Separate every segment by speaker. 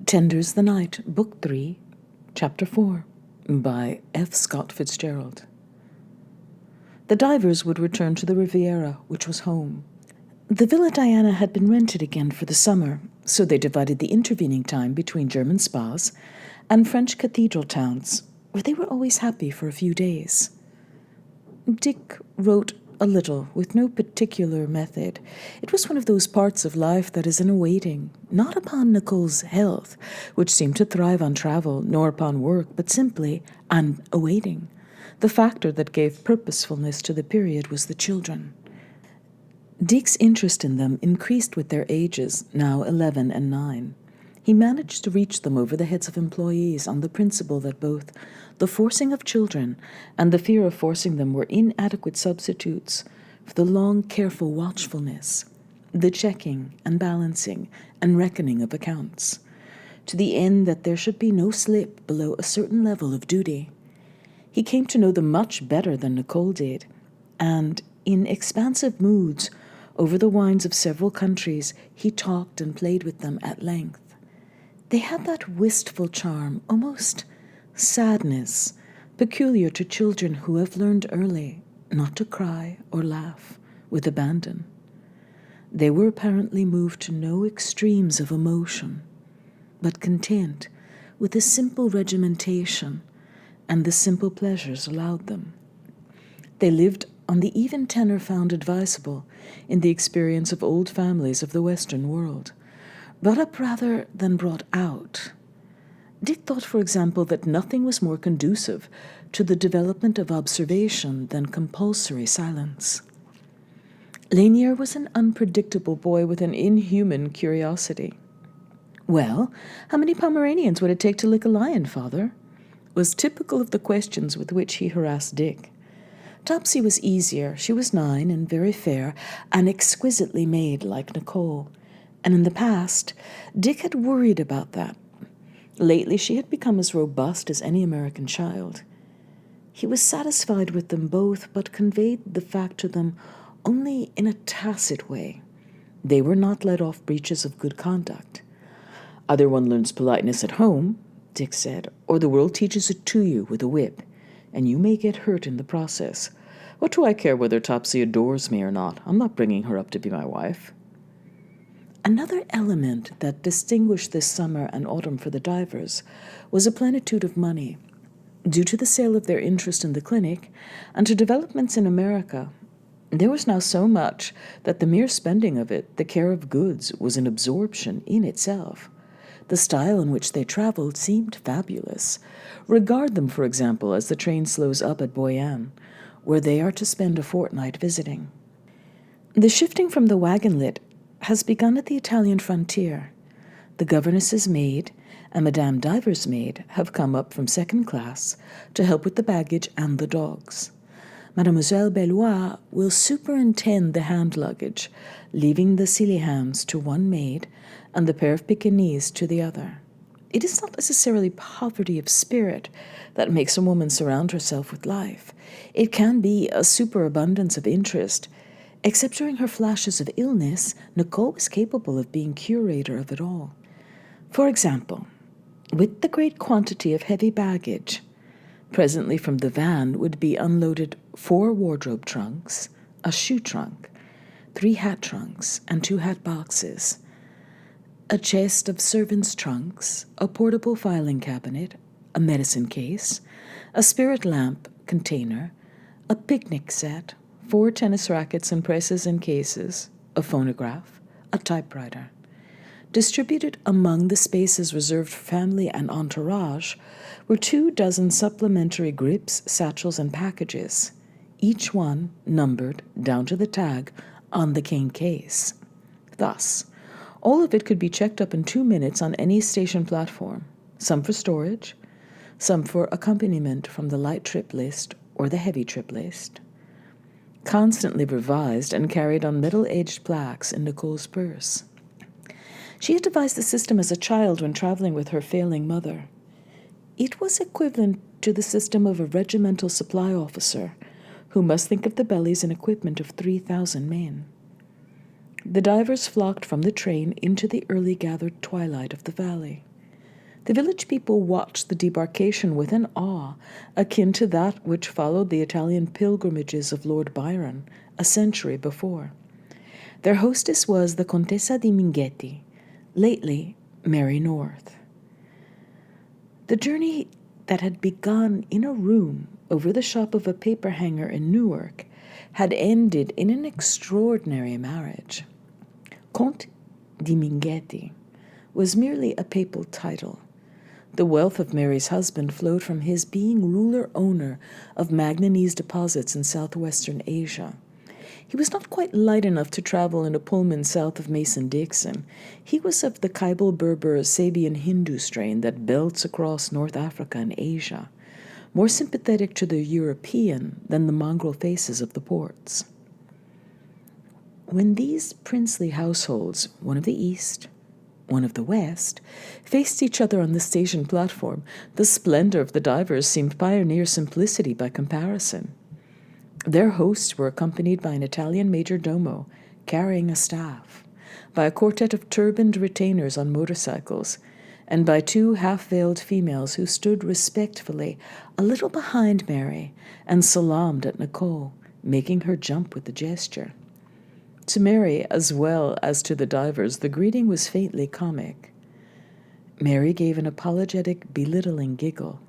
Speaker 1: Tender's the Night, Book 3, Chapter 4, by F. Scott Fitzgerald. The divers would return to the Riviera, which was home. The Villa Diana had been rented again for the summer, so they divided the intervening time between German spas and French cathedral towns, where they were always happy for a few days. Dick wrote a little, with no particular method. It was one of those parts of life that is in a waiting, not upon Nicole's health, which seemed to thrive on travel, nor upon work, but simply an awaiting. The factor that gave purposefulness to the period was the children. Dick's interest in them increased with their ages, now 11 and 9. He managed to reach them over the heads of employees on the principle that both the forcing of children and the fear of forcing them were inadequate substitutes for the long, careful watchfulness, the checking and balancing and reckoning of accounts, to the end that there should be no slip below a certain level of duty. He came to know them much better than Nicole did, and in expansive moods over the wines of several countries, he talked and played with them at length. They had that wistful charm, almost sadness, peculiar to children who have learned early not to cry or laugh with abandon. They were apparently moved to no extremes of emotion, but content with the simple regimentation and the simple pleasures allowed them. They lived on the even tenor found advisable in the experience of old families of the Western world, brought up rather than brought out. Dick thought, for example, that nothing was more conducive to the development of observation than compulsory silence. Lanier was an unpredictable boy with an inhuman curiosity. "Well, how many Pomeranians would it take to lick a lion, father?" was typical of the questions with which he harassed Dick. Topsy was easier. She was 9 and very fair and exquisitely made like Nicole. And in the past, Dick had worried about that. Lately, she had become as robust as any American child. He was satisfied with them both, but conveyed the fact to them only in a tacit way. They were not let off breaches of good conduct. "Either one learns politeness at home," Dick said, "or the world teaches it to you with a whip, and you may get hurt in the process. What do I care whether Topsy adores me or not? I'm not bringing her up to be my wife." Another element that distinguished this summer and autumn for the divers was a plenitude of money. Due to the sale of their interest in the clinic and to developments in America, there was now so much that the mere spending of it, the care of goods, was an absorption in itself. The style in which they traveled seemed fabulous. Regard them, for example, as the train slows up at Boyan, where they are to spend a fortnight visiting. The shifting from the wagon-lit has begun at the Italian frontier. The governess's maid and Madame Diver's maid have come up from second class to help with the baggage and the dogs. Mademoiselle Bellois will superintend the hand luggage, leaving the Silihams to one maid and the pair of Pekingese to the other. It is not necessarily poverty of spirit that makes a woman surround herself with life. It can be a superabundance of interest. Except during her flashes of illness, Nicole was capable of being curator of it all. For example, with the great quantity of heavy baggage, presently from the van would be unloaded 4 wardrobe trunks, a shoe trunk, 3 hat trunks, and 2 hat boxes, a chest of servants' trunks, a portable filing cabinet, a medicine case, a spirit lamp container, a picnic set, 4 tennis rackets and presses and cases, a phonograph, a typewriter. Distributed among the spaces reserved for family and entourage were 24 supplementary grips, satchels, and packages, each one numbered down to the tag on the cane case. Thus, all of it could be checked up in 2 minutes on any station platform, some for storage, some for accompaniment from the light trip list or the heavy trip list. Constantly revised and carried on metal-edged plaques in Nicole's purse. She had devised the system as a child when traveling with her failing mother. It was equivalent to the system of a regimental supply officer who must think of the bellies and equipment of 3,000 men. The divers flocked from the train into the early gathered twilight of the valley. The village people watched the debarkation with an awe akin to that which followed the Italian pilgrimages of Lord Byron a century before. Their hostess was the Contessa di Minghetti, lately Mary North. The journey that had begun in a room over the shop of a paper hanger in Newark had ended in an extraordinary marriage. Conte di Minghetti was merely a papal title. The wealth of Mary's husband flowed from his being ruler-owner of manganese deposits in southwestern Asia. He was not quite light enough to travel in a Pullman south of Mason-Dixon. He was of the Khyber-Berber Sabian Hindu strain that belts across North Africa and Asia, more sympathetic to the European than the mongrel faces of the ports. When these princely households, one of the East, one of the West, faced each other on the station platform, the splendor of the divers seemed pioneer simplicity by comparison. Their hosts were accompanied by an Italian major domo carrying a staff, by a quartet of turbaned retainers on motorcycles, and by two half-veiled females who stood respectfully a little behind Mary and salaamed at Nicole, making her jump with the gesture. To Mary, as well as to the divers, the greeting was faintly comic. Mary gave an apologetic, belittling giggle.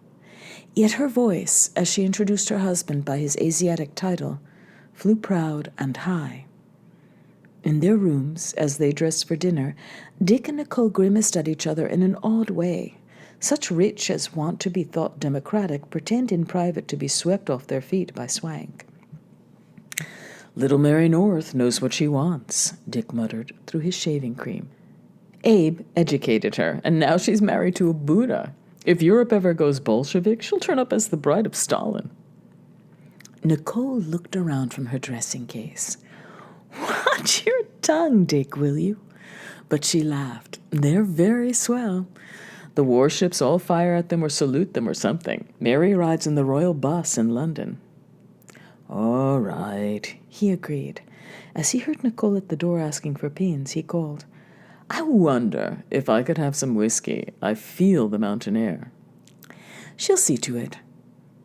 Speaker 1: Yet her voice, as she introduced her husband by his Asiatic title, flew proud and high. In their rooms, as they dressed for dinner, Dick and Nicole grimaced at each other in an odd way. Such rich as want to be thought democratic pretend in private to be swept off their feet by swank. "Little Mary North knows what she wants," Dick muttered through his shaving cream. "Abe educated her, and now she's married to a Buddha. If Europe ever goes Bolshevik, she'll turn up as the bride of Stalin." Nicole looked around from her dressing case. "Watch your tongue, Dick, will you?" But she laughed. "They're very swell. The warships all fire at them or salute them or something. Mary rides in the royal bus in London." "All right," he agreed. As he heard Nicole at the door asking for pins, he called, "I wonder if I could have some whiskey. I feel the mountain air." "She'll see to it."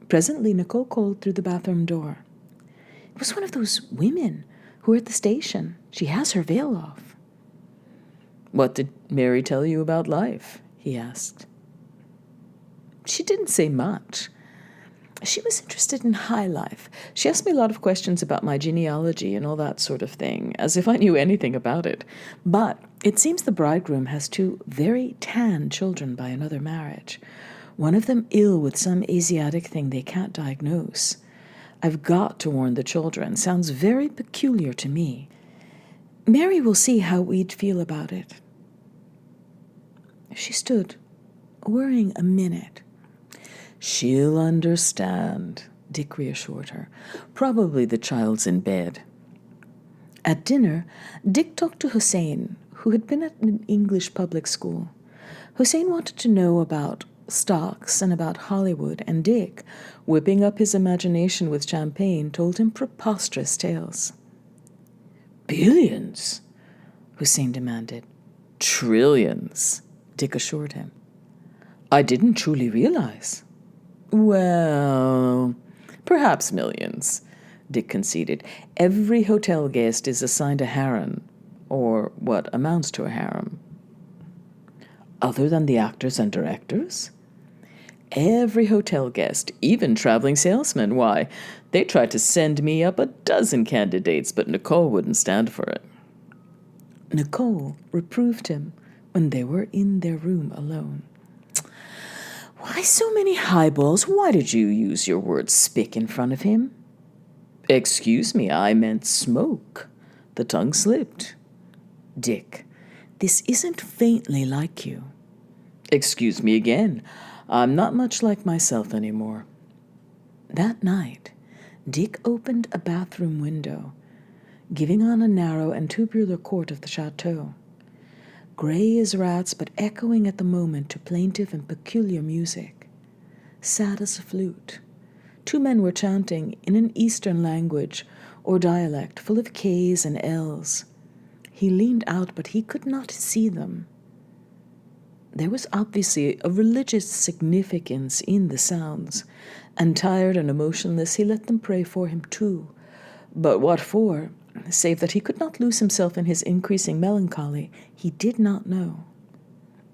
Speaker 1: Presently, Nicole called through the bathroom door. "It was one of those women who were at the station. She has her veil off." "What did Mary tell you about life?" he asked. "She didn't say much. She was interested in high life. She asked me a lot of questions about my genealogy and all that sort of thing, as if I knew anything about it. But it seems the bridegroom has two very tan children by another marriage, one of them ill with some Asiatic thing they can't diagnose. I've got to warn the children. Sounds very peculiar to me. Mary will see how we'd feel about it." She stood, worrying a minute. "She'll understand," Dick reassured her. "Probably the child's in bed." At dinner, Dick talked to Hussein, who had been at an English public school. Hussein wanted to know about stocks and about Hollywood, and Dick, whipping up his imagination with champagne, told him preposterous tales. "Billions?" Hussein demanded. "Trillions," Dick assured him. "I didn't truly realize." "Well, perhaps millions," Dick conceded. "Every hotel guest is assigned a harem, or what amounts to a harem." "Other than the actors and directors?" "Every hotel guest, even traveling salesmen. Why, they tried to send me up a dozen candidates, but Nicole wouldn't stand for it." Nicole reproved him when they were in their room alone. "Why so many highballs? Why did you use your word spick in front of him?" "Excuse me, I meant smoke. The tongue slipped." "Dick, this isn't faintly like you." "Excuse me again. I'm not much like myself anymore." That night, Dick opened a bathroom window, giving on a narrow and tubular court of the chateau. Gray as rats, but echoing at the moment to plaintive and peculiar music. Sad as a flute. Two men were chanting in an Eastern language or dialect full of K's and L's. He leaned out, but he could not see them. There was obviously a religious significance in the sounds, and tired and emotionless, he let them pray for him too. But what for, save that he could not lose himself in his increasing melancholy, he did not know.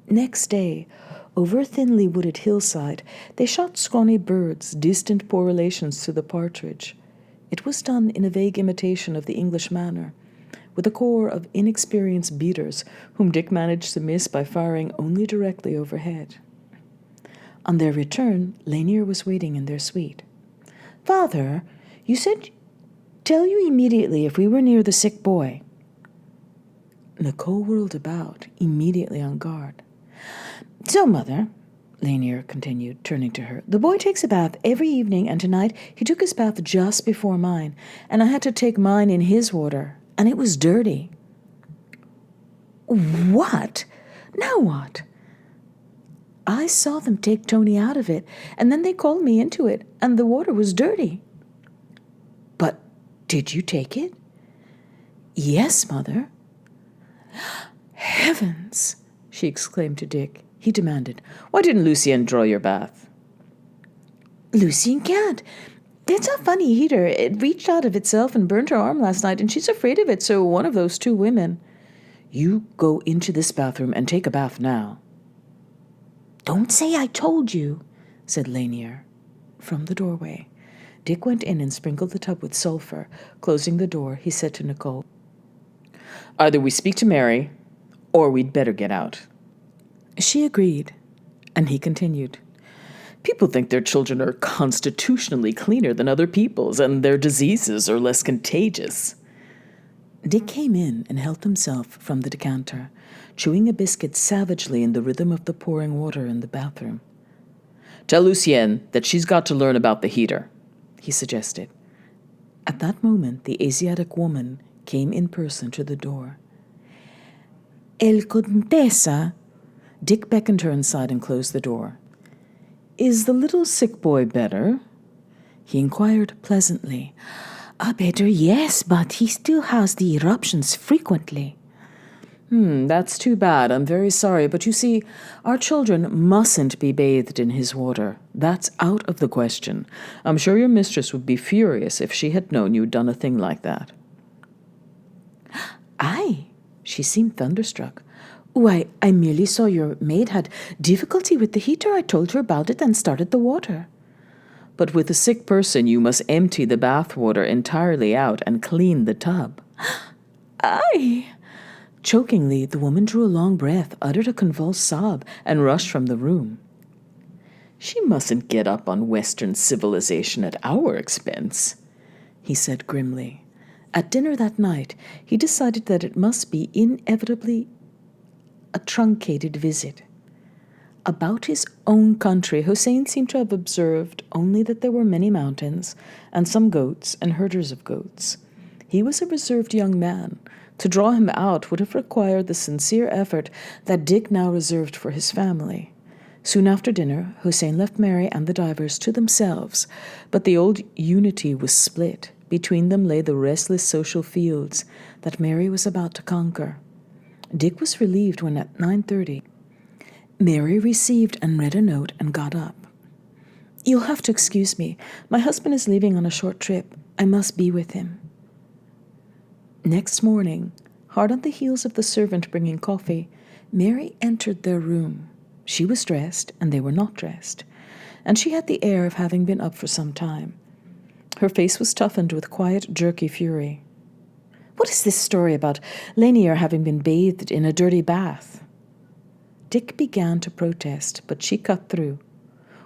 Speaker 1: Next day, over a thinly wooded hillside, they shot scrawny birds, distant poor relations to the partridge. It was done in a vague imitation of the English manner, with a corps of inexperienced beaters whom Dick managed to miss by firing only directly overhead. On their return, Lanier was waiting in their suite. "Father, you said tell you immediately if we were near the sick boy." Nicole whirled about, immediately on guard. "So, Mother," Lanier continued, turning to her, "the boy takes a bath every evening, and tonight he took his bath just before mine, and I had to take mine in his water, and it was dirty." "What? Now what?" "I saw them take Tony out of it, and then they called me into it, and the water was dirty." "But did you take it?" "Yes, Mother." "Heavens!" she exclaimed to Dick. He demanded, "Why didn't Lucien draw your bath?" "Lucien can't. It's a funny heater. It reached out of itself and burned her arm last night, and she's afraid of it, so one of those two women—" "You go into this bathroom and take a bath now." "Don't say I told you," said Lanier. From the doorway, Dick went in and sprinkled the tub with sulfur. Closing the door, he said to Nicole, "Either we speak to Mary, or we'd better get out." She agreed, and he continued, "People think their children are constitutionally cleaner than other people's, and their diseases are less contagious." Dick came in and helped himself from the decanter, chewing a biscuit savagely in the rhythm of the pouring water in the bathroom. "Tell Lucienne that she's got to learn about the heater," he suggested. At that moment, the Asiatic woman came in person to the door. "El Contessa." Dick beckoned her inside and closed the door. "Is the little sick boy better?" he inquired pleasantly. "Better, yes, but he still has the eruptions frequently." That's too bad. I'm very sorry, but you see, our children mustn't be bathed in his water. That's out of the question. I'm sure your mistress would be furious if she had known you'd done a thing like that." "Aye," she seemed thunderstruck. "Why, I merely saw your maid had difficulty with the heater. I told her about it and started the water." "But with a sick person, you must empty the bath water entirely out and clean the tub." "Aye." Chokingly, the woman drew a long breath, uttered a convulsed sob, and rushed from the room. "She mustn't get up on Western civilization at our expense," he said grimly. At dinner that night, he decided that it must be inevitably a truncated visit. About his own country, Hossein seemed to have observed only that there were many mountains, and some goats and herders of goats. He was a reserved young man. To draw him out would have required the sincere effort that Dick now reserved for his family. Soon after dinner, Hossein left Mary and the divers to themselves, but the old unity was split. Between them lay the restless social fields that Mary was about to conquer. Dick was relieved when at 9:30, Mary received and read a note and got up. "You'll have to excuse me. My husband is leaving on a short trip. I must be with him." Next morning, hard on the heels of the servant bringing coffee, Mary entered their room. She was dressed, and they were not dressed, and she had the air of having been up for some time. Her face was toughened with quiet, jerky fury. "What is this story about Lanier having been bathed in a dirty bath?" Dick began to protest, but she cut through.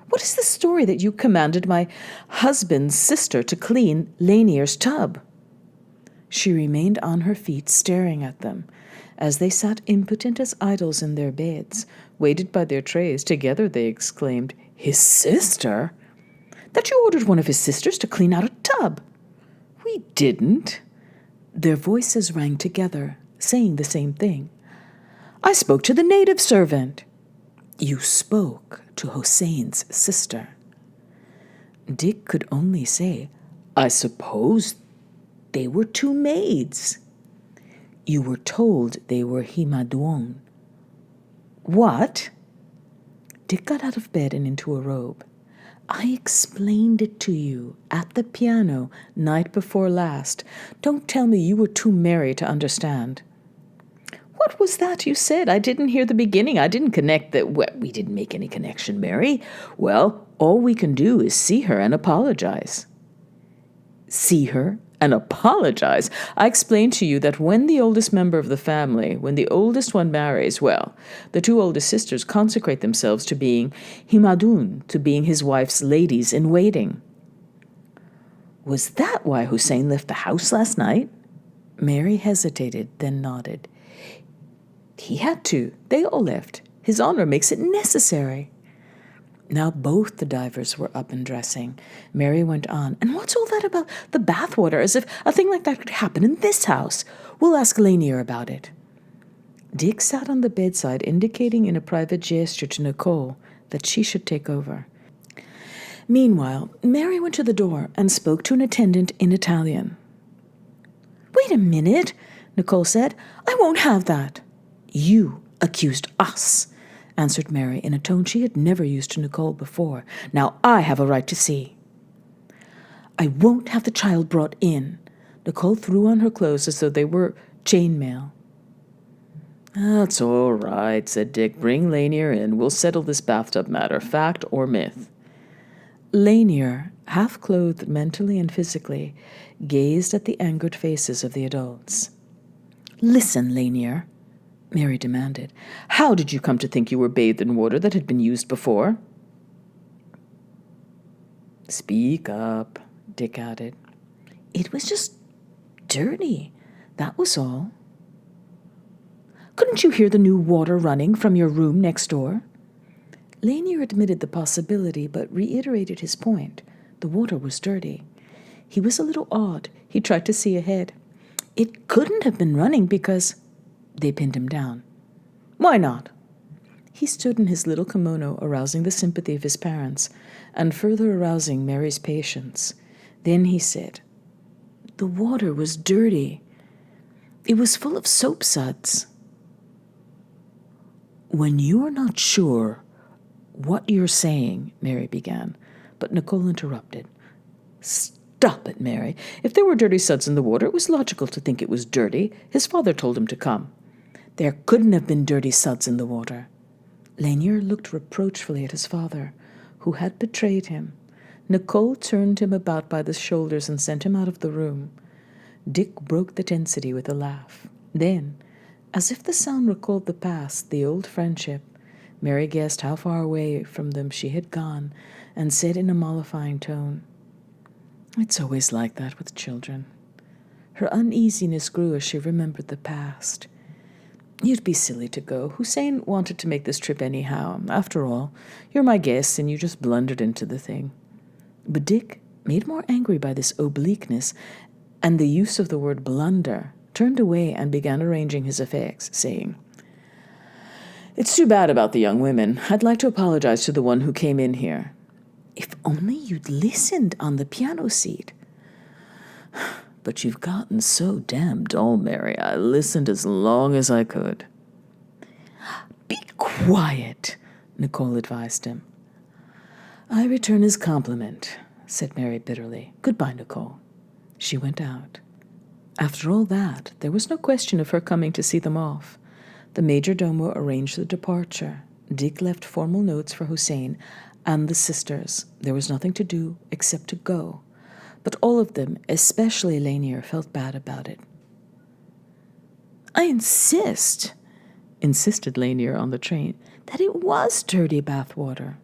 Speaker 1: "What is the story that you commanded my husband's sister to clean Lanier's tub?" She remained on her feet, staring at them. As they sat impotent as idols in their beds, weighted by their trays, together they exclaimed, "His sister? That you ordered one of his sisters to clean out a tub?" "We didn't." Their voices rang together, saying the same thing. "I spoke to the native servant." "You spoke to Hossein's sister." Dick could only say, "I suppose they were two maids." "You were told they were Himadouon." "What?" Dick got out of bed and into a robe. I explained it to you at the piano night before last. Don't tell me you were too merry to understand. What was that you said? I didn't hear the beginning. I didn't connect that. Well, we didn't make any connection, Mary. Well, all we can do is see her and apologize. See her and apologize? I explained to you that when the oldest member of the family, when the oldest one marries, well, the two oldest sisters consecrate themselves to being himadun, to being his wife's ladies in waiting. Was that why Hussein left the house last night? Mary hesitated, then nodded. He had to. They all left. His honor makes it necessary. Now both the divers were up and dressing. Mary went on, and what's all that about the bathwater, as if a thing like that could happen in this house? We'll ask Lanier about it. Dick sat on the bedside, indicating in a private gesture to Nicole that she should take over. Meanwhile, Mary went to the door and spoke to an attendant in Italian. Wait a minute, Nicole said. I won't have that. You accused us, answered Mary in a tone she had never used to Nicole before. Now I have a right to see. I won't have the child brought in. Nicole threw on her clothes as though they were chainmail. That's all right, said Dick. Bring Lanier in. We'll settle this bathtub matter, fact or myth. Lanier, half-clothed mentally and physically, gazed at the angered faces of the adults. Listen, Lanier, Mary demanded. How did you come to think you were bathed in water that had been used before? Speak up, Dick added. It was just dirty, that was all. Couldn't you hear the new water running from your room next door? Lanier admitted the possibility, but reiterated his point. The water was dirty. He was a little awed. He tried to see ahead. It couldn't have been running because... They pinned him down. Why not? He stood in his little kimono, arousing the sympathy of his parents, and further arousing Mary's patience. Then he said, The water was dirty. It was full of soap suds. When you're not sure what you're saying, Mary began, but Nicole interrupted. Stop it, Mary. If there were dirty suds in the water, it was logical to think it was dirty. His father told him to come. There couldn't have been dirty suds in the water. Lanier looked reproachfully at his father, who had betrayed him. Nicole turned him about by the shoulders and sent him out of the room. Dick broke the tensity with a laugh. Then, as if the sound recalled the past, the old friendship, Mary guessed how far away from them she had gone, and said in a mollifying tone, It's always like that with children. Her uneasiness grew as she remembered the past. You'd be silly to go. Hussein wanted to make this trip anyhow. After all, you're my guest, and you just blundered into the thing. But Dick, made more angry by this obliqueness and the use of the word blunder, turned away and began arranging his effects, saying, It's too bad about the young women. I'd like to apologize to the one who came in here. If only you'd listened on the piano seat. But you've gotten so damn dull, Mary. I listened as long as I could. Be quiet, Nicole advised him. I return his compliment, said Mary bitterly. Goodbye, Nicole. She went out. After all that, there was no question of her coming to see them off. The major domo arranged the departure. Dick left formal notes for Hussein and the sisters. There was nothing to do except to go. But all of them, especially Lanier, felt bad about it. I insisted Lanier on the train, that it was dirty bathwater.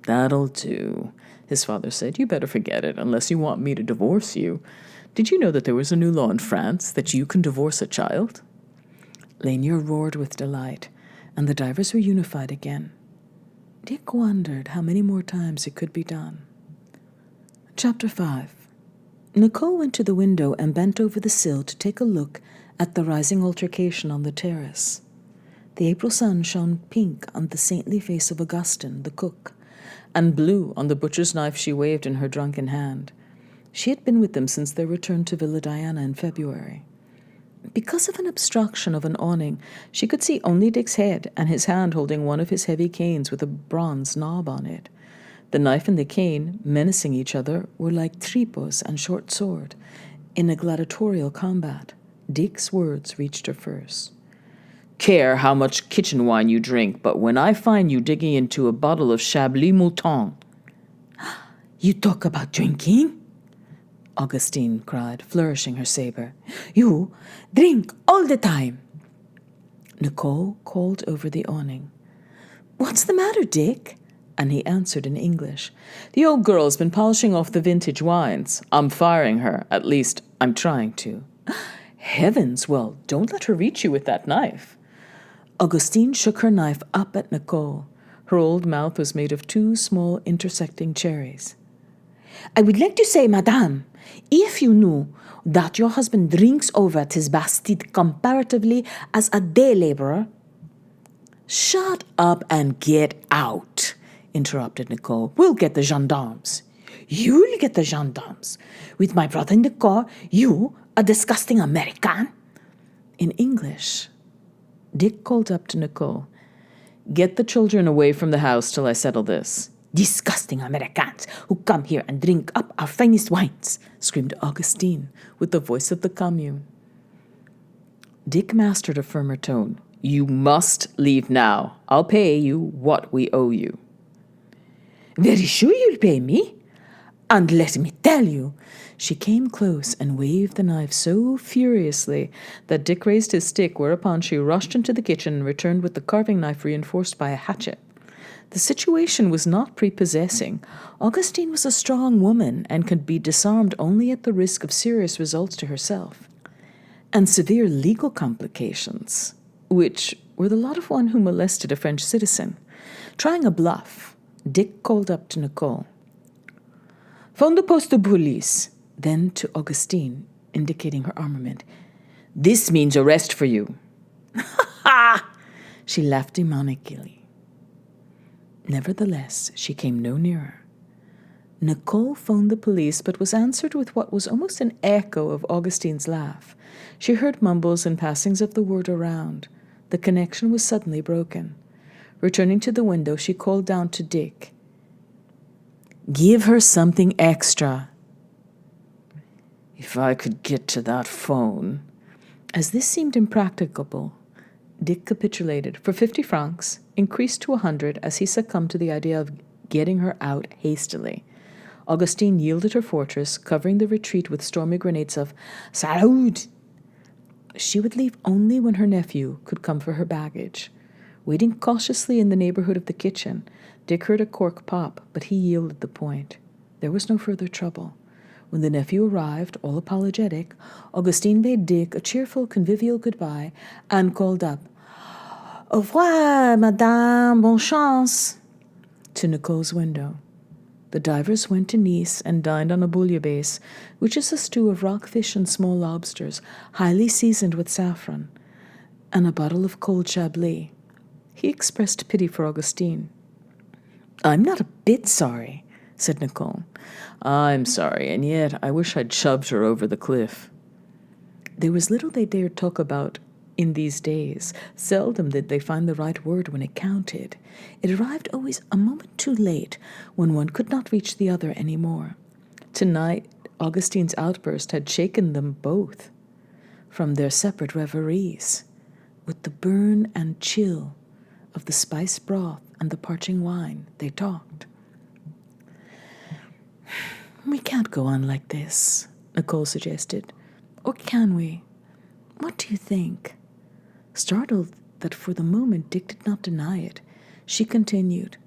Speaker 1: That'll do, his father said. You better forget it, unless you want me to divorce you. Did you know that there was a new law in France that you can divorce a child? Lanier roared with delight, and the divers were unified again. Dick wondered how many more times it could be done. Chapter 5. Nicole went to the window and bent over the sill to take a look at the rising altercation on the terrace. The April sun shone pink on the saintly face of Augustine, the cook, and blue on the butcher's knife she waved in her drunken hand. She had been with them since their return to Villa Diana in February. Because of an obstruction of an awning, she could see only Dick's head and his hand holding one of his heavy canes with a bronze knob on it. The knife and the cane, menacing each other, were like tripos and short sword in a gladiatorial combat. Dick's words reached her first. Care how much kitchen wine you drink, but when I find you digging into a bottle of Chablis Mouton... You talk about drinking? Augustine cried, flourishing her saber. You drink all the time. Nicole called over the awning. What's the matter, Dick? And he answered in English. The old girl's been polishing off the vintage wines. I'm firing her. At least, I'm trying to. Heavens, well, don't let her reach you with that knife. Augustine shook her knife up at Nicole. Her old mouth was made of two small intersecting cherries. I would like to say, madame, if you knew that your husband drinks over at his Bastide comparatively as a day laborer... Shut up and get out, interrupted Nicole. We'll get the gendarmes. You'll get the gendarmes. With my brother in the car, you, a disgusting American. In English, Dick called up to Nicole. Get the children away from the house till I settle this. Disgusting Americans who come here and drink up our finest wines, screamed Augustine with the voice of the commune. Dick mastered a firmer tone. You must leave now. I'll pay you what we owe you. Very sure you'll pay me. And let me tell you, she came close and waved the knife so furiously that Dick raised his stick, whereupon she rushed into the kitchen and returned with the carving knife reinforced by a hatchet. The situation was not prepossessing. Augustine was a strong woman and could be disarmed only at the risk of serious results to herself, and severe legal complications, which were the lot of one who molested a French citizen. Trying a bluff, Dick called up to Nicole. Phone the poste de police. Then to Augustine, indicating her armament. This means arrest for you. Ha! She laughed demonically. Nevertheless, she came no nearer. Nicole phoned the police, but was answered with what was almost an echo of Augustine's laugh. She heard mumbles and passings of the word around. The connection was suddenly broken. Returning to the window, she called down to Dick. Give her something extra. If I could get to that phone. As this seemed impracticable, Dick capitulated for 50 francs, increased to 100 as he succumbed to the idea of getting her out hastily. Augustine yielded her fortress, covering the retreat with stormy grenades of "Salud!" She would leave only when her nephew could come for her baggage. Waiting cautiously in the neighborhood of the kitchen, Dick heard a cork pop, but he yielded the point. There was no further trouble. When the nephew arrived, all apologetic, Augustine bade Dick a cheerful, convivial goodbye and called up, Au revoir, madame, bonne chance, to Nicole's window. The divers went to Nice and dined on a bouillabaisse, which is a stew of rockfish and small lobsters, highly seasoned with saffron, and a bottle of cold Chablis. He expressed pity for Augustine. I'm not a bit sorry, said Nicole. I'm sorry, and yet I wish I'd shoved her over the cliff. There was little they dared talk about in these days. Seldom did they find the right word when it counted. It arrived always a moment too late, when one could not reach the other any more. Tonight, Augustine's outburst had shaken them both from their separate reveries. With the burn and chill of the spiced broth and the parching wine, they talked. We can't go on like this, Nicole suggested. Or can we? What do you think? Startled that for the moment Dick did not deny it, she continued,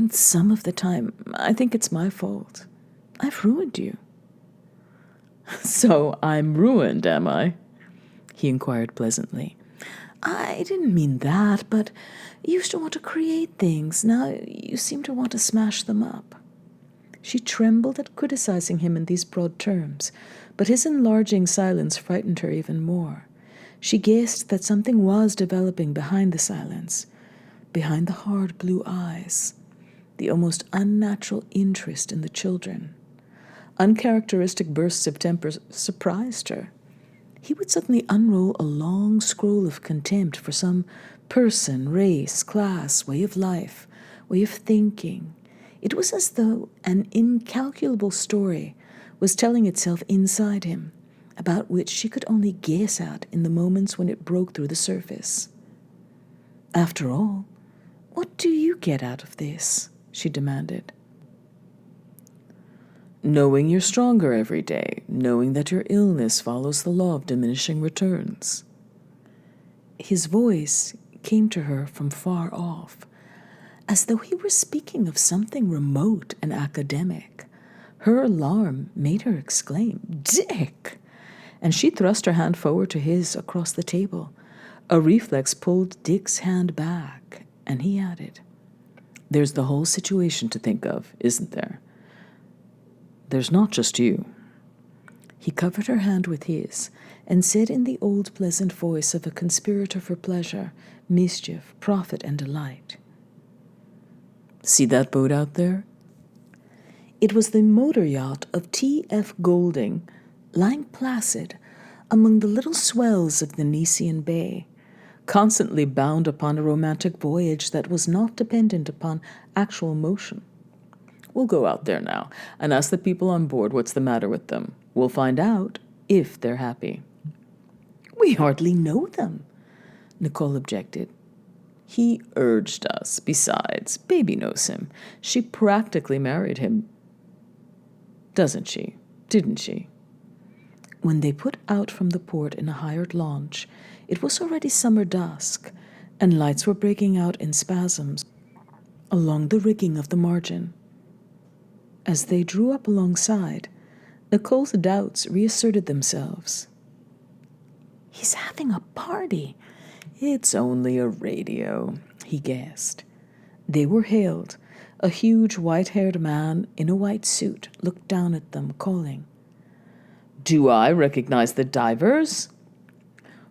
Speaker 1: Some of the time, I think it's my fault. I've ruined you. So I'm ruined, am I? He inquired pleasantly. I didn't mean that, but you used to want to create things. Now you seem to want to smash them up. She trembled at criticizing him in these broad terms, but his enlarging silence frightened her even more. She guessed that something was developing behind the silence, behind the hard blue eyes, the almost unnatural interest in the children. Uncharacteristic bursts of temper surprised her. he would suddenly unroll a long scroll of contempt for some person, race, class, way of life, way of thinking. It was as though an incalculable story was telling itself inside him, about which she could only guess at in the moments when it broke through the surface. "After all, what do you get out of this?" she demanded. "Knowing you're stronger every day, knowing that your illness follows the law of diminishing returns." His voice came to her from far off, as though he were speaking of something remote and academic. Her alarm made her exclaim, "Dick!" And she thrust her hand forward to his across the table. A reflex pulled Dick's hand back, and he added, "There's the whole situation to think of, isn't there? There's not just you." He covered her hand with his and said in the old pleasant voice of a conspirator for pleasure, mischief, profit, and delight, "See that boat out there?" It was the motor yacht of T.F. Golding, lying placid among the little swells of the Nisian Bay, constantly bound upon a romantic voyage that was not dependent upon actual motion. "We'll go out there now and ask the people on board what's the matter with them. We'll find out if they're happy." "We hardly know them," Nicole objected. "He urged us. Besides, baby knows him. She practically married him. Doesn't she? Didn't she?" When they put out from the port in a hired launch, it was already summer dusk, and lights were breaking out in spasms along the rigging of the Margin. As they drew up alongside, Nicole's doubts reasserted themselves. "He's having a party." "It's only a radio," he guessed. They were hailed. A huge white-haired man in a white suit looked down at them, calling, "Do I recognize the divers?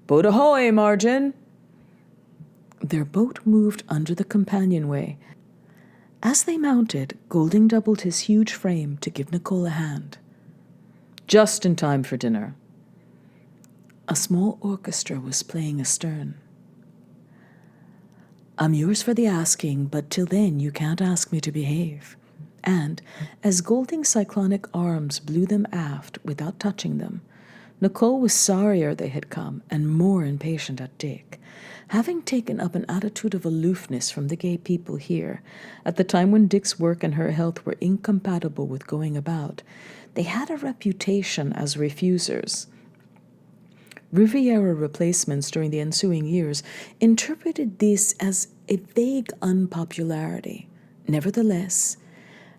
Speaker 1: Boat ahoy, Margin!" Their boat moved under the companionway. As they mounted, Golding doubled his huge frame to give Nicole a hand. "Just in time for dinner." A small orchestra was playing astern. "I'm yours for the asking, but till then you can't ask me to behave." And, as Golding's cyclonic arms blew them aft without touching them, Nicole was sorrier they had come and more impatient at Dick. Having taken up an attitude of aloofness from the gay people here, at the time when Dick's work and her health were incompatible with going about, they had a reputation as refusers. Riviera replacements during the ensuing years interpreted this as a vague unpopularity. Nevertheless,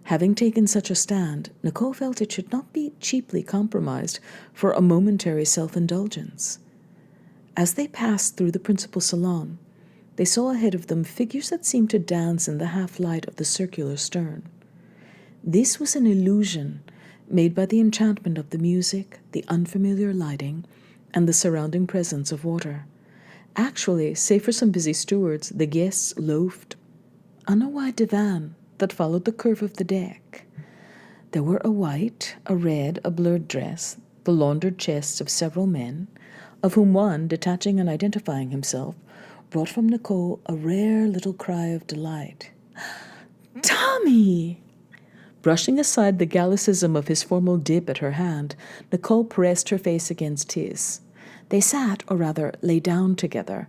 Speaker 1: having taken such a stand, Nicole felt it should not be cheaply compromised for a momentary self-indulgence. As they passed through the principal salon, they saw ahead of them figures that seemed to dance in the half-light of the circular stern. This was an illusion made by the enchantment of the music, the unfamiliar lighting, and the surrounding presence of water. Actually, save for some busy stewards, the guests loafed on a wide divan that followed the curve of the deck. There were a white, a red, a blurred dress, the laundered chests of several men, of whom one, detaching and identifying himself, brought from Nicole a rare little cry of delight. "Tommy!" Brushing aside the Gallicism of his formal dip at her hand, Nicole pressed her face against his. They sat, or rather lay down together,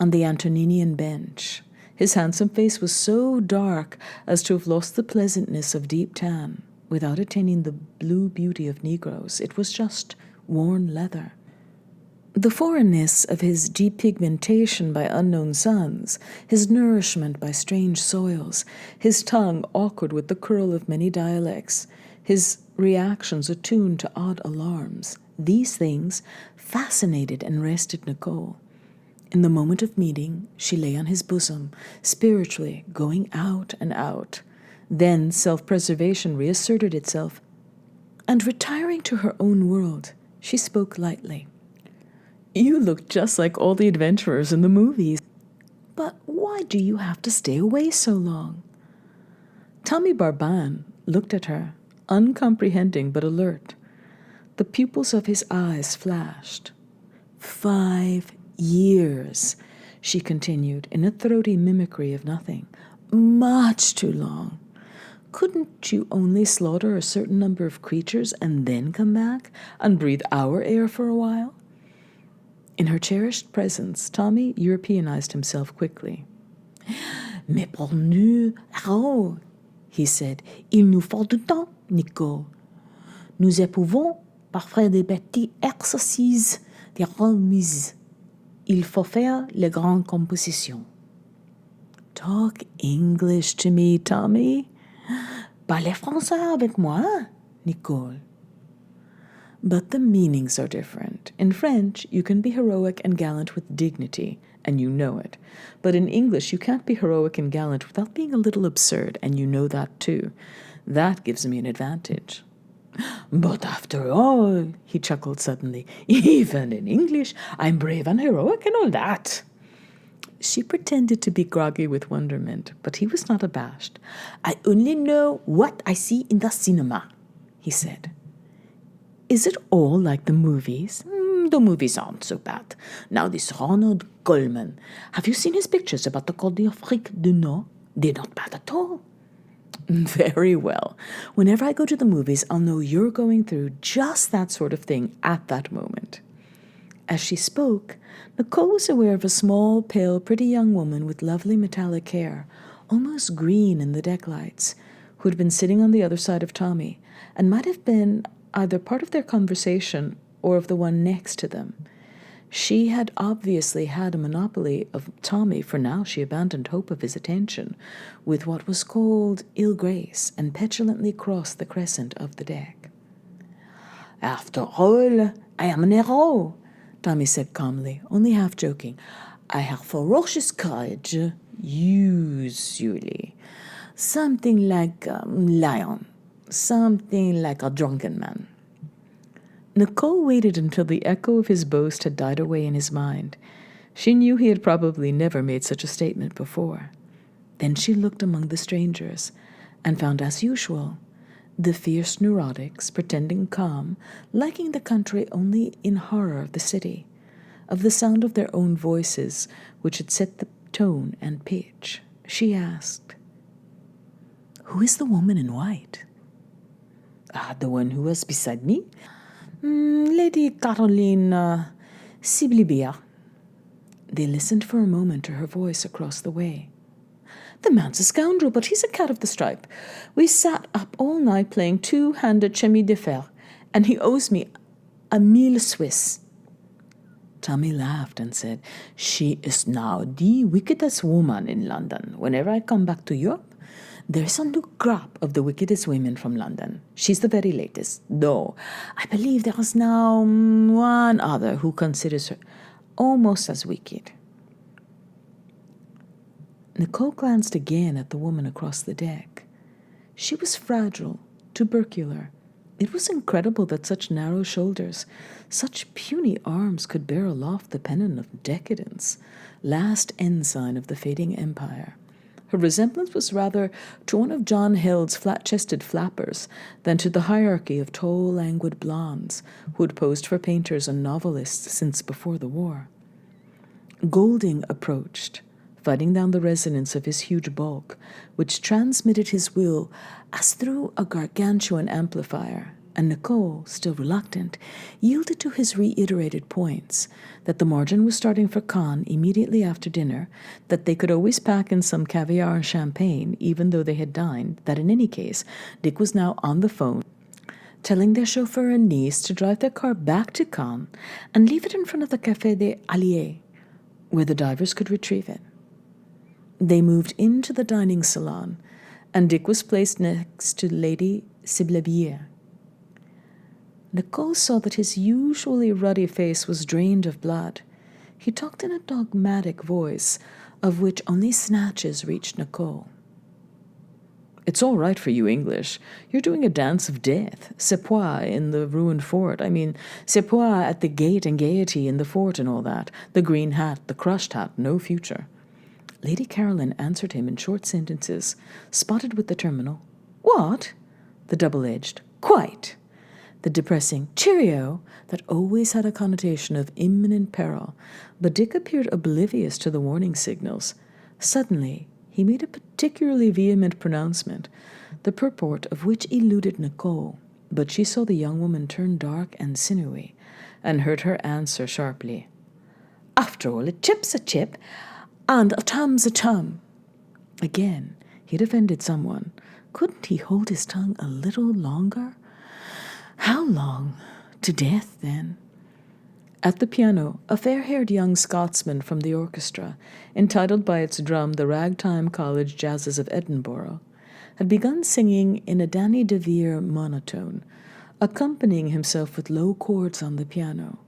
Speaker 1: on the Antoninian bench. His handsome face was so dark as to have lost the pleasantness of deep tan, without attaining the blue beauty of Negroes. It was just worn leather. The foreignness of his depigmentation by unknown suns, his nourishment by strange soils, his tongue awkward with the curl of many dialects, his reactions attuned to odd alarms, these things fascinated and rested Nicole. In the moment of meeting, she lay on his bosom, spiritually going out and out. Then self-preservation reasserted itself, and retiring to her own world, she spoke lightly. "You look just like all the adventurers in the movies. But why do you have to stay away so long?" Tommy Barban looked at her, uncomprehending but alert. The pupils of his eyes flashed. 5 years, she continued in a throaty mimicry of nothing. Much too long. Couldn't you only slaughter a certain number of creatures and then come back and breathe our air for a while? In her cherished presence, Tommy Europeanized himself quickly. Mais pour nous, héros, he said, il nous faut du temps, Nicole. Nous éprouvons par faire des petits exercices de remise. Il faut faire les grandes compositions. Talk English to me, Tommy. Parlez français avec moi, Nicole. But the meanings are different. In French, you can be heroic and gallant with dignity, and you know it. But in English, you can't be heroic and gallant without being a little absurd, and you know that too. That gives me an advantage. But after all, he chuckled suddenly, even in English, I'm brave and heroic and all that. She pretended to be groggy with wonderment, but he was not abashed. I only know what I see in the cinema, he said. Is it all like the movies? The movies aren't so bad. Now this Ronald Goldman, have you seen his pictures about the Côte d'Afrique du Nord? They're not bad at all. Very well. Whenever I go to the movies, I'll know you're going through just that sort of thing at that moment. As she spoke, Nicole was aware of a small, pale, pretty young woman with lovely metallic hair, almost green in the deck lights, who had been sitting on the other side of Tommy, and might have been either part of their conversation or of the one next to them. She had obviously had a monopoly of Tommy, for now she abandoned hope of his attention, with what was called ill grace, and petulantly crossed the crescent of the deck. After all, I am an hero, Tommy said calmly, only half joking. I have ferocious courage, usually. Something like a lion, something like a drunken man. Nicole waited until the echo of his boast had died away in his mind. She knew he had probably never made such a statement before. Then she looked among the strangers and found, as usual, the fierce neurotics, pretending calm, liking the country only in horror of the city, of the sound of their own voices, which had set the tone and pitch. She asked, "Who is the woman in white?" The one who was beside me? Lady Caroline Siblibia. They listened for a moment to her voice across the way. The man's a scoundrel, but he's a cat of the stripe. We sat up all night playing two-handed chemin de fer, and he owes me 1,000 Swiss. Tommy laughed and said, She is now the wickedest woman in London. Whenever I come back to Europe, there's a new crop of the wickedest women from London. She's the very latest, though I believe there is now one other who considers her almost as wicked. Nicole glanced again at the woman across the deck. She was fragile, tubercular. It was incredible that such narrow shoulders, such puny arms could bear aloft the pennon of decadence, last ensign of the fading empire. Her resemblance was rather to one of John Hild's flat-chested flappers than to the hierarchy of tall, languid blondes who had posed for painters and novelists since before the war. Golding approached, fighting down the resonance of his huge bulk, which transmitted his will as through a gargantuan amplifier, and Nicole, still reluctant, yielded to his reiterated points, that the margin was starting for Cannes immediately after dinner, that they could always pack in some caviar and champagne, even though they had dined, that in any case, Dick was now on the phone, telling their chauffeur and niece to drive their car back to Cannes and leave it in front of the Café des Alliés, where the divers could retrieve it. They moved into the dining salon, and Dick was placed next to Lady Siblebier. Nicole saw that his usually ruddy face was drained of blood. He talked in a dogmatic voice, of which only snatches reached Nicole. It's all right for you English. You're doing a dance of death. Sepois in the ruined fort. I mean, Sepois at the gate and gaiety in the fort and all that. The green hat, the crushed hat, no future. Lady Caroline answered him in short sentences, spotted with the terminal. What? The double-edged. Quite. the depressing cheerio that always had a connotation of imminent peril, but Dick appeared oblivious to the warning signals. Suddenly, he made a particularly vehement pronouncement, the purport of which eluded Nicole, but she saw the young woman turn dark and sinewy, and heard her answer sharply. "After all, a chip's a chip, and a tum's a tum." Again, he'd offended someone. Couldn't he hold his tongue a little longer? How long? To death, then. At the piano, a fair-haired young Scotsman from the orchestra, entitled by its drum the Ragtime College Jazzes of Edinburgh, had begun singing in a Danny de Vere monotone, accompanying himself with low chords on the piano.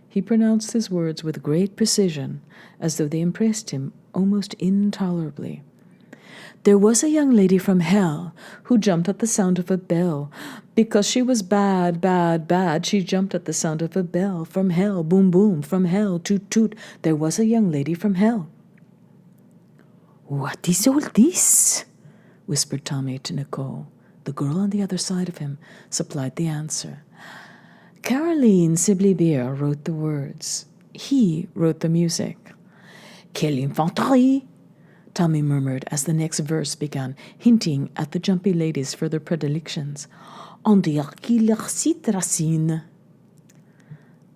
Speaker 1: He pronounced his words with great precision, as though they impressed him almost intolerably. "There was a young lady from hell who jumped at the sound of a bell. Because she was bad, bad, bad, she jumped at the sound of a bell. From hell, boom, boom, from hell, toot, toot, there was a young lady from hell." "What is all this?" whispered Tommy to Nicole. The girl on the other side of him supplied the answer. Caroline Sibley Beer wrote the words. He wrote the music. "Quelle infanterie!" Tommy murmured as the next verse began, hinting at the jumpy lady's further predilections. "On dirait qu'il recite Racine."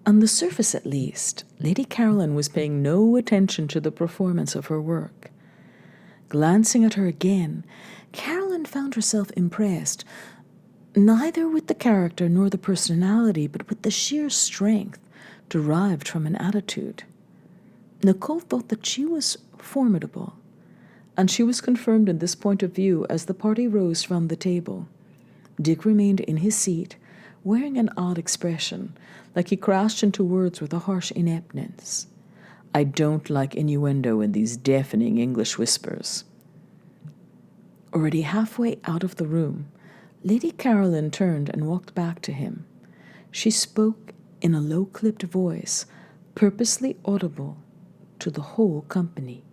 Speaker 1: On the surface, at least, Lady Caroline was paying no attention to the performance of her work. Glancing at her again, Caroline found herself impressed, neither with the character nor the personality, but with the sheer strength derived from an attitude. Nicole thought that she was formidable, and she was confirmed in this point of view as the party rose from the table. Dick remained in his seat, wearing an odd expression, like he crashed into words with a harsh ineptness. "I don't like innuendo in these deafening English whispers." Already halfway out of the room, Lady Caroline turned and walked back to him. She spoke in a low-clipped voice, purposely audible to the whole company.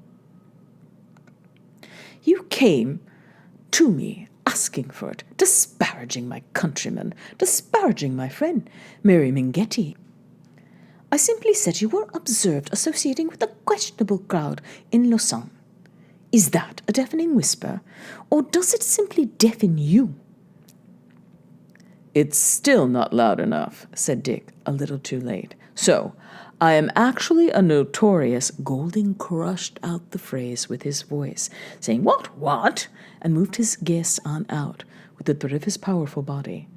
Speaker 1: "You came to me asking for it, disparaging my countrymen, disparaging my friend, Mary Minghetti. I simply said you were observed associating with a questionable crowd in Lausanne. Is that a deafening whisper, or does it simply deafen you?" "It's still not loud enough," said Dick, a little too late. "So, I am actually a notorious—" Golding crushed out the phrase with his voice, saying, What? And moved his guests on out with the threat of his powerful body.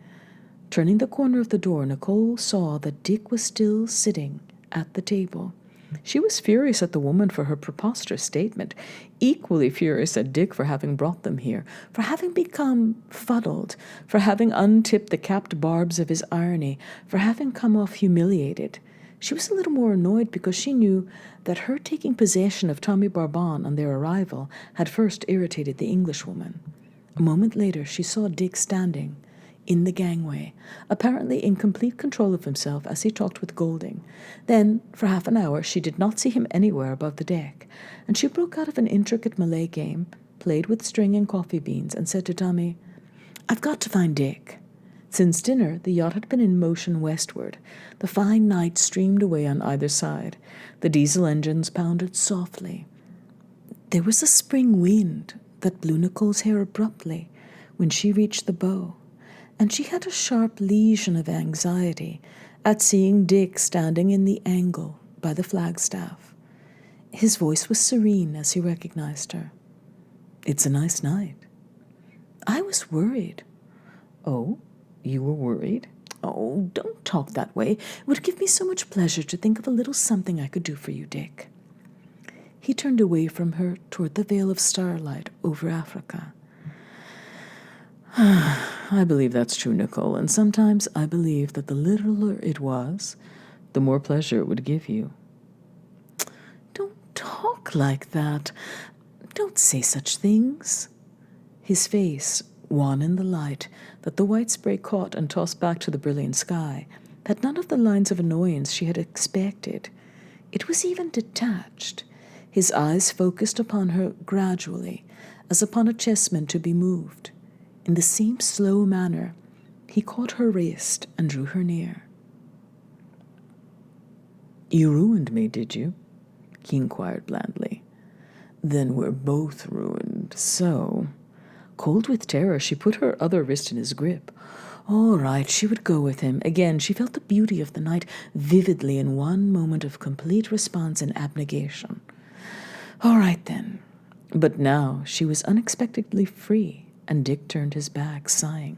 Speaker 1: Turning the corner of the door, Nicole saw that Dick was still sitting at the table. She was furious at the woman for her preposterous statement, equally furious at Dick for having brought them here, for having become fuddled, for having untipped the capped barbs of his irony, for having come off humiliated. She was a little more annoyed because she knew that her taking possession of Tommy Barbon on their arrival had first irritated the Englishwoman. A moment later she saw Dick standing in the gangway, apparently in complete control of himself as he talked with Golding. Then, for half an hour, she did not see him anywhere above the deck, and she broke out of an intricate Malay game, played with string and coffee beans, and said to Tommy, "I've got to find Dick." Since dinner, the yacht had been in motion westward. The fine night streamed away on either side. The diesel engines pounded softly. There was a spring wind that blew Nicole's hair abruptly when she reached the bow, and she had a sharp lesion of anxiety at seeing Dick standing in the angle by the flagstaff. His voice was serene as he recognized her. "It's a nice night." "I was worried." "Oh, you were worried?" "Oh, don't talk that way. It would give me so much pleasure to think of a little something I could do for you, Dick." He turned away from her toward the veil of starlight over Africa. "I believe that's true, Nicole, and sometimes I believe that the littler it was, the more pleasure it would give you." "Don't talk like that. Don't say such things." His face, wan in the light that the white spray caught and tossed back to the brilliant sky, had none of the lines of annoyance she had expected. It was even detached. His eyes focused upon her gradually, as upon a chessman to be moved. In the same slow manner, He caught her wrist and drew her near. "You ruined me, did you?" he inquired blandly. "Then we're both ruined, so—" Cold with terror, she put her other wrist in his grip. All right, she would go with him. Again, she felt the beauty of the night vividly in one moment of complete response and abnegation. All right, then. But now she was unexpectedly free, and Dick turned his back, sighing.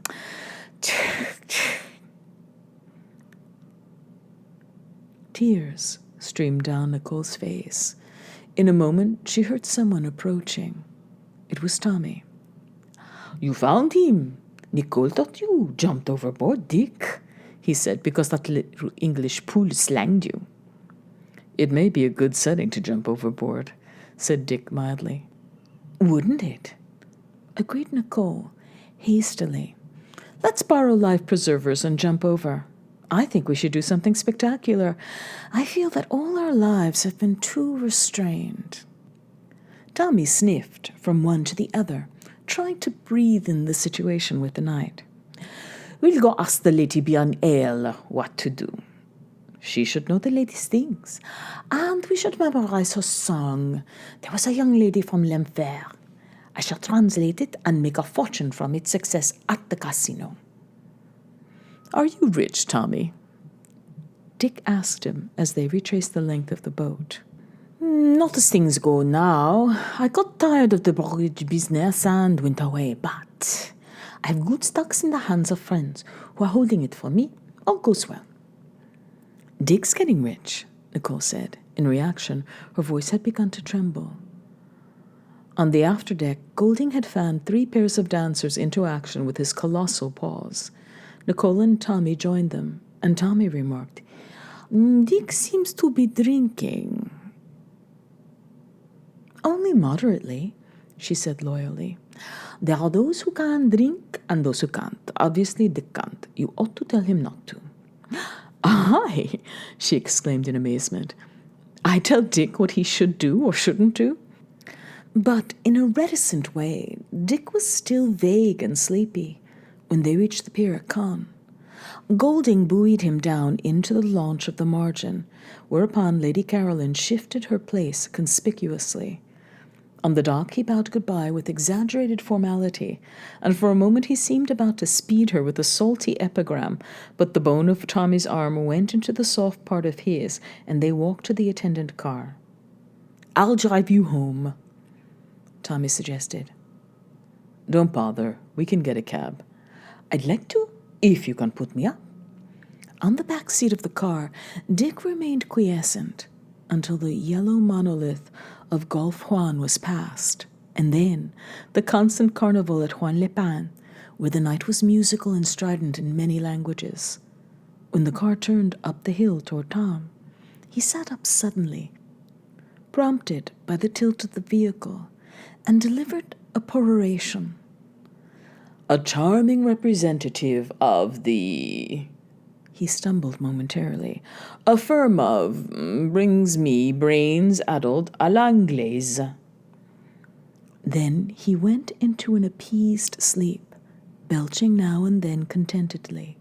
Speaker 1: Tears streamed down Nicole's face. In a moment, she heard someone approaching. It was Tommy. "You found him. Nicole thought you jumped overboard, Dick," he said, "because that little English pool slanged you." "It may be a good setting to jump overboard," said Dick mildly. "Wouldn't it?" agreed Nicole, hastily. "Let's borrow life preservers and jump over. I think we should do something spectacular. I feel that all our lives have been too restrained." Tommy sniffed from one to the other, trying to breathe in the situation with the night. "We'll go ask the lady beyond ale what to do. She should know the latest things. And we should memorize her song. There was a young lady from l'Enfer. I shall translate it and make a fortune from its success at the casino." "Are you rich, Tommy?" Dick asked him as they retraced the length of the boat. "Not as things go now. I got tired of the brokerage business and went away, but I have good stocks in the hands of friends who are holding it for me. All goes well." "Dick's getting rich," Nicole said. In reaction, her voice had begun to tremble. On the afterdeck, Golding had fanned 3 pairs of dancers into action with his colossal paws. Nicole and Tommy joined them, and Tommy remarked, "Dick seems to be drinking." "Only moderately," she said loyally. "There are those who can drink and those who can't. Obviously, Dick can't. You ought to tell him not to." "I?" she exclaimed in amazement. "I tell Dick what he should do or shouldn't do?" But in a reticent way, Dick was still vague and sleepy when they reached the pier at Cannes. Golding buoyed him down into the launch of the Margin, whereupon Lady Caroline shifted her place conspicuously. On the dock he bowed goodbye with exaggerated formality, and for a moment he seemed about to speed her with a salty epigram, but the bone of Tommy's arm went into the soft part of his, and they walked to the attendant car. "I'll drive you home," Tommy suggested. "Don't bother. We can get a cab." "I'd like to, if you can put me up." On the back seat of the car, Dick remained quiescent until the yellow monolith of Golf Juan was passed, and then the constant carnival at Juan-les-Pins, where the night was musical and strident in many languages. When the car turned up the hill toward Tom, he sat up suddenly, prompted by the tilt of the vehicle, and delivered a peroration. "A charming representative of the—" he stumbled momentarily. "A firm of brings me brains addled à l'anglaise." Then he went into an appeased sleep, belching now and then contentedly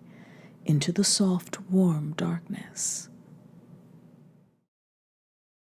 Speaker 1: into the soft, warm darkness.